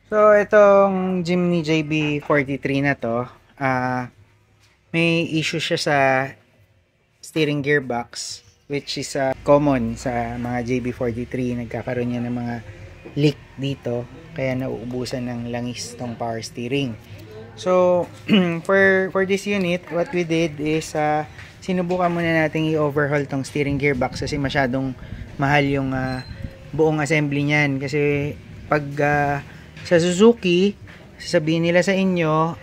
So, itong Jimny JB43 na to, may issue siya sa steering gearbox, which is common sa mga JB43. Nagkakaroon niya ng mga leak dito, kaya nauubusan ng langis tong power steering. So, for this unit, what we did is sinubukan muna natin i-overhaul tong steering gearbox kasi masyadong mahal yung buong assembly niyan. Kasi pag sa Suzuki, sasabihin nila sa inyo,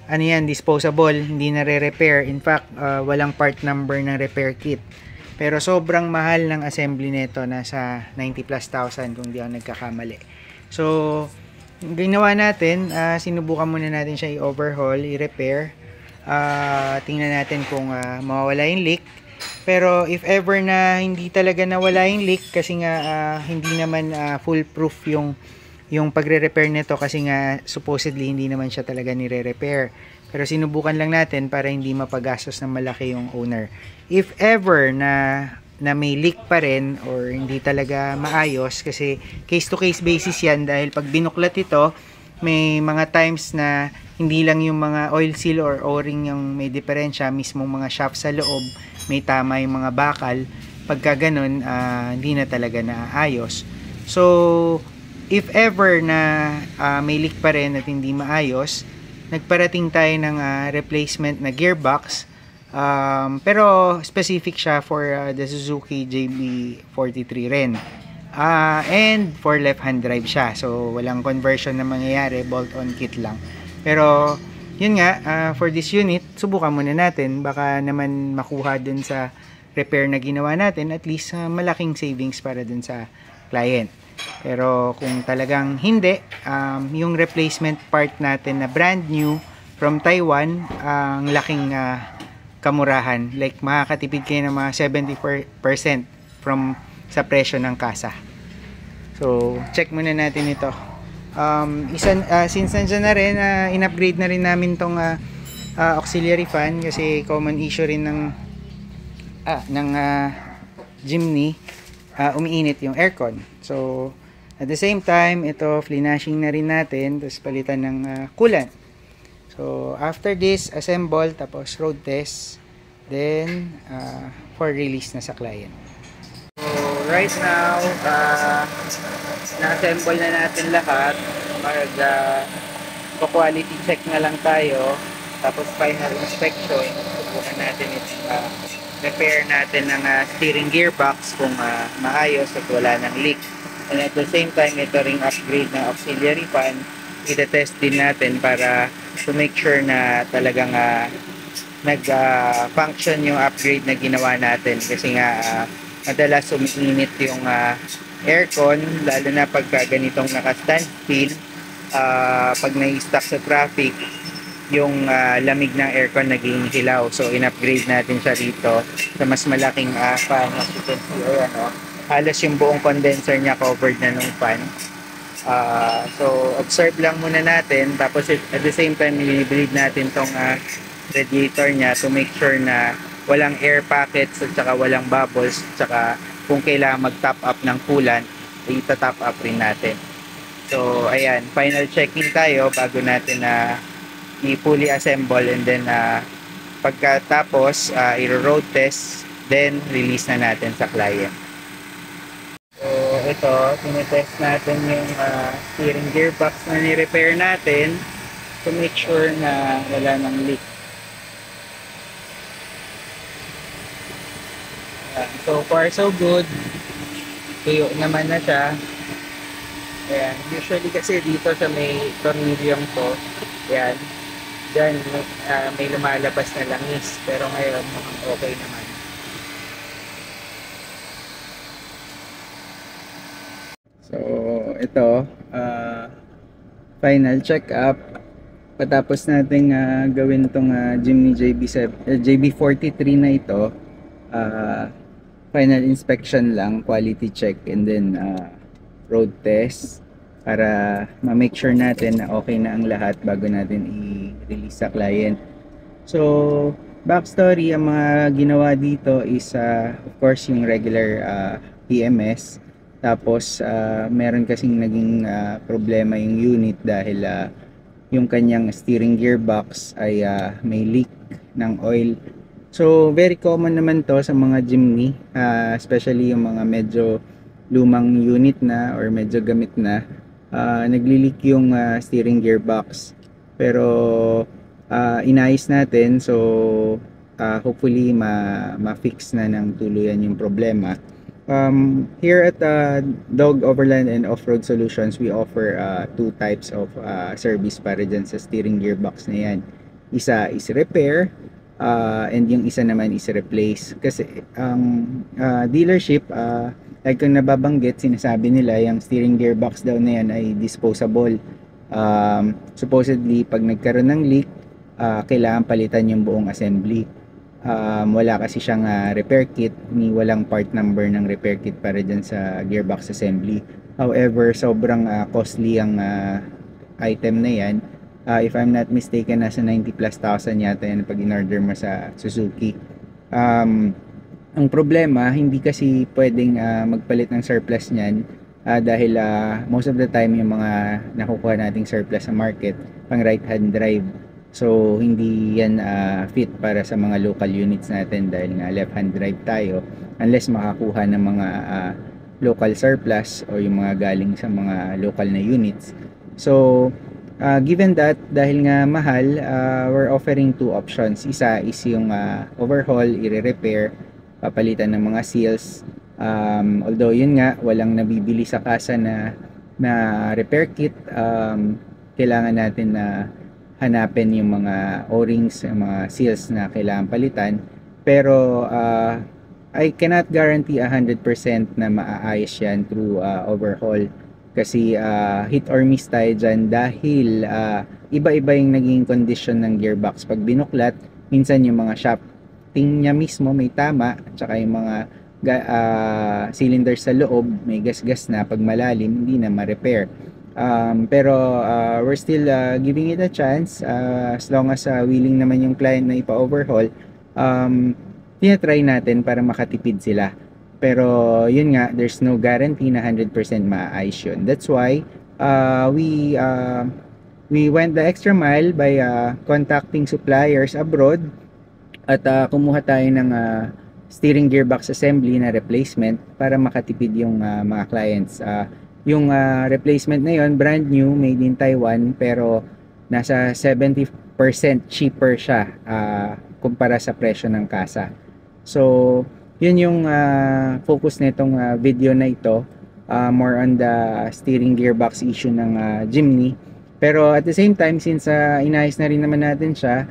ano yan, disposable, hindi na re-repair. In fact, walang part number ng repair kit. Pero sobrang mahal ng assembly nito, nasa 90 plus thousand kung di ako nagkakamali. So, ginawa natin, sinubukan muna natin siya i-overhaul, i-repair. Tingnan natin kung mawawala yung leak. Pero if ever na hindi talaga nawala yung leak, kasi nga hindi naman foolproof yung pagre-repair nito, kasi nga supposedly hindi naman siya talaga nire-repair. Pero sinubukan lang natin para hindi mapagastos ng malaki yung owner. If ever na may leak pa rin or hindi talaga maayos, kasi case to case basis yan, dahil pag binuklat ito, may mga times na hindi lang yung mga oil seal or o-ring yung may diferensya, mismong mga shaft sa loob may tama yung mga bakal. Pagka ganun, hindi na talaga naayos. So if ever na may leak pa rin at hindi maayos, nagparating tayo ng replacement na gearbox, pero specific siya for the Suzuki JB43 rin, and for left hand drive siya, so walang conversion na mangyayari, bolt on kit lang. Pero yun nga, for this unit subukan muna natin, baka naman makuha dun sa repair na ginawa natin at least malaking savings para dun sa client. Pero kung talagang hindi, yung replacement part natin na brand new from Taiwan, ang laking kamurahan. Like makakatipid kayo ng mga 70% from sa presyo ng kasa. So, check muna natin ito. Since nandiyan na rin, in-upgrade na rin namin tong auxiliary fan, kasi common issue rin ng Jimny, umiinit yung aircon. So at the same time, ito flinashing na rin natin, tapos palitan ng coolant. So after this, assemble, tapos road test, then for release na sa client. So right now, na-assemble na natin lahat. Quality check na lang tayo, tapos final inspection. Subukan natin repair natin ng steering gearbox kung maayos at wala ng leak. And at the same time, ito ring upgrade ng auxiliary fan, i-test din natin para to make sure na talagang nag-function yung upgrade na ginawa natin. Kasi nga madalas umiinit yung aircon, lalo na pagka ganitong naka-standstill. Pag nai-stuck sa traffic, yung lamig ng aircon naging hilaw. So in-upgrade natin siya dito sa mas malaking fan. As you can see, ayan, halos yung buong condenser niya covered na nung fan. So observe lang muna natin, tapos at the same time i-bleed natin tong radiator niya to make sure na walang air pockets at saka walang bubbles, at saka kung kailangan mag-top up ng coolant, i-top up rin natin. So ayan, final checking tayo bago natin i-fully assemble, and then pagkatapos i-road test, then release na natin sa client. So ito, tinitest natin yung steering gearbox na ni-repair natin to make sure na wala nang leak. So far so good, tuyo naman na siya. Ayan, usually kasi dito sa may tornilyong to, ayan, dyan may lumalabas na langis, pero ngayon okay naman. So ito, final check up. Patapos natin gawin tong Jimny JB43 na ito, final inspection lang, quality check, and then road test para ma-make sure natin na okay na ang lahat bago natin i-release sa client. So backstory, ang mga ginawa dito is of course yung regular PMS, Tapos meron kasing naging problema yung unit dahil yung kanyang steering gearbox ay may leak ng oil. So very common naman to sa mga Jimny, especially yung mga medyo lumang unit na or medyo gamit na, nagli-leak yung steering gearbox. Pero inayos natin, so hopefully ma-fix na ng tuluyan yung problema. Here at Dog Overland and Off-Road Solutions, we offer two types of service para dyan sa steering gearbox na yan. Isa is repair, and yung isa naman is replace. Kasi ang dealership, like kung nababanggit, sinasabi nila yung steering gearbox daw na yan ay disposable. Supposedly, pag nagkaroon ng leak, kailangan palitan yung buong assembly. Wala kasi siyang repair kit, ni walang part number ng repair kit para dyan sa gearbox assembly. However, sobrang costly ang item na yan. If I'm not mistaken, nasa 90 plus thousand yata yan pag in-order mo sa Suzuki. Ang problema, hindi kasi pwedeng magpalit ng surplus niyan, dahil most of the time yung mga nakukuha nating surplus sa market pang right hand drive. So hindi yan fit para sa mga local units natin dahil nga left hand drive tayo, unless makakuha ng mga local surplus o yung mga galing sa mga local na units. So given that, dahil nga mahal, we're offering two options. Isa is yung overhaul, i-repair, papalitan ng mga seals. Although yun nga, walang nabibili sa kasa na repair kit, kailangan natin na hanapin yung mga o-rings, mga seals na kailangan palitan. Pero I cannot guarantee 100% na maaayos yan through overhaul. Kasi hit or miss tayo dyan dahil iba-iba yung naging condition ng gearbox. Pag binuklat, minsan yung mga shafting niya mismo may tama, at saka yung mga cylinder sa loob may gas-gas na, pag malalim hindi na ma-repair. Pero we're still giving it a chance, as long as willing naman yung client na ipa-overhaul. Tinatry natin para makatipid sila. Pero yun nga, there's no guarantee na 100% maayos yun. That's why we went the extra mile by contacting suppliers abroad at kumuha tayo ng steering gearbox assembly na replacement para makatipid yung mga clients. Yung replacement na yun, brand new, made in Taiwan, pero nasa 70% cheaper siya kumpara sa presyo ng kasa. So yun yung focus nitong video na ito, more on the steering gearbox issue ng Jimny. Pero at the same time, since inayos na rin naman natin siya,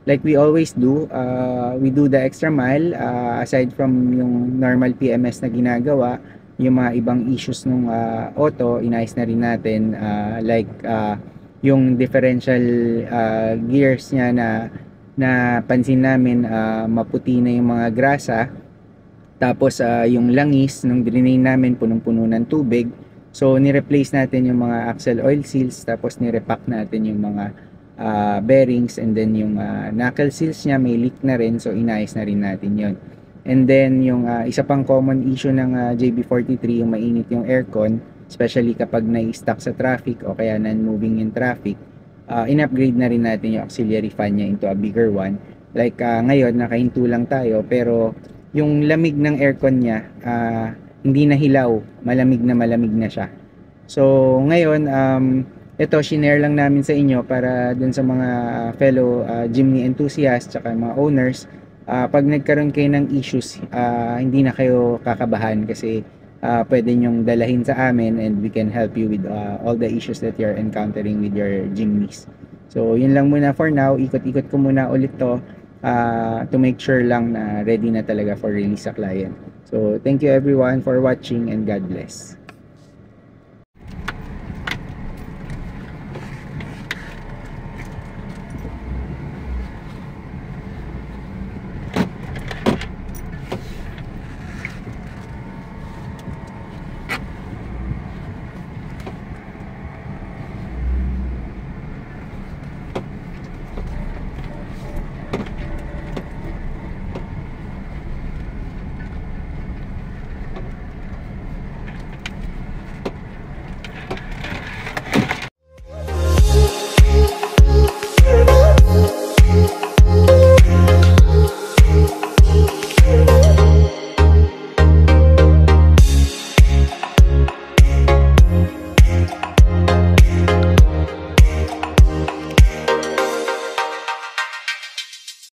like we always do, we do the extra mile. Aside from yung normal PMS na ginagawa, yung mga ibang issues ng auto, inayos na rin natin, like yung differential gears niya na pansin namin maputi na yung mga grasa. Tapos yung langis nung drain namin punong-puno ng tubig. So ni-replace natin yung mga axle oil seals, tapos ni-repack natin yung mga bearings, and then yung knuckle seals niya may leak na rin, so inayos na rin natin yon. And then yung isa pang common issue ng JB43, yung mainit yung aircon, especially kapag na-stuck sa traffic o kaya non-moving in traffic. In-upgrade na rin natin yung auxiliary fan niya into a bigger one. Like ngayon nakahinto lang tayo, pero yung lamig ng aircon niya hindi na hilaw, malamig na siya. So ngayon ito shinare lang namin sa inyo para dun sa mga fellow Jimny enthusiasts tsaka mga owners. Pag nagkaroon kayo ng issues, hindi na kayo kakabahan, kasi pwede nyong dalahin sa amin and we can help you with all the issues that you're encountering with your Jimnys. So yun lang muna for now. Ikot-ikot ko muna ulit to to make sure lang na ready na talaga for release sa client. So thank you everyone for watching, and God bless.